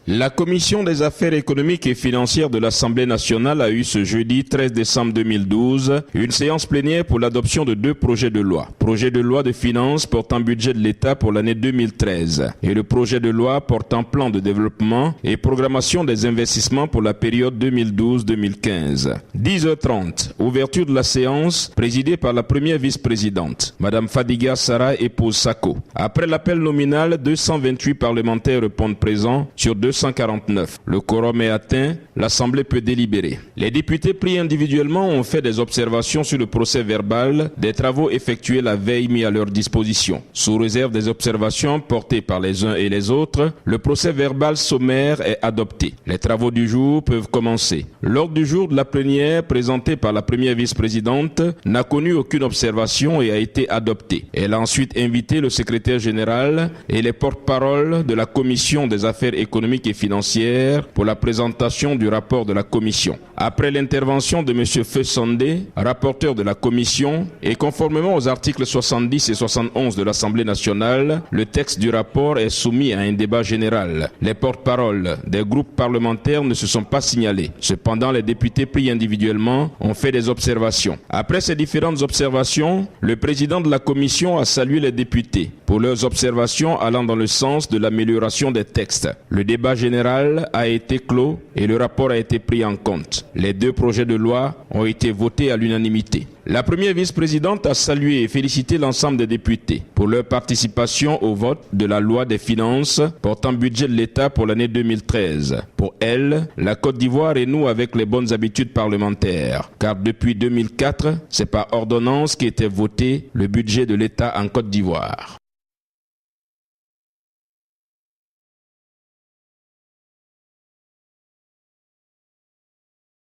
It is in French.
La Commission des affaires économiques et financières de l'Assemblée nationale a eu ce jeudi 13 décembre 2012 une séance plénière pour l'adoption de deux projets de loi. Projet de loi de finances portant budget de l'État pour l'année 2013 et le projet de loi portant plan de développement et programmation des investissements pour la période 2012-2015. 10h30, ouverture de la séance présidée par la première vice-présidente, Madame Fadiga Sarah épouse Sako. Après l'appel nominal, 228 parlementaires répondent présents sur 249. Le quorum est atteint, l'Assemblée peut délibérer. Les députés pris individuellement ont fait des observations sur le procès verbal des travaux effectués la veille mis à leur disposition. Sous réserve des observations portées par les uns et les autres, le procès verbal sommaire est adopté. Les travaux du jour peuvent commencer. L'ordre du jour de la plénière présenté par la première vice-présidente n'a connu aucune observation et a été adopté. Elle a ensuite invité le secrétaire général et les porte-paroles de la Commission des affaires économiques et financières pour la présentation du rapport de la Commission. Après l'intervention de M. Feu Sondé, rapporteur de la Commission, et conformément aux articles 70 et 71 de l'Assemblée nationale, le texte du rapport est soumis à un débat général. Les porte-paroles des groupes parlementaires ne se sont pas signalés. Cependant, les députés pris individuellement ont fait des observations. Après ces différentes observations, le président de la Commission a salué les députés pour leurs observations allant dans le sens de l'amélioration des textes. Le débat général a été clos et le rapport a été pris en compte. Les deux projets de loi ont été votés à l'unanimité. La première vice-présidente a salué et félicité l'ensemble des députés pour leur participation au vote de la loi des finances portant budget de l'État pour l'année 2013. Pour elle, la Côte d'Ivoire renoue avec les bonnes habitudes parlementaires, car depuis 2004, c'est par ordonnance qu'était voté le budget de l'État en Côte d'Ivoire.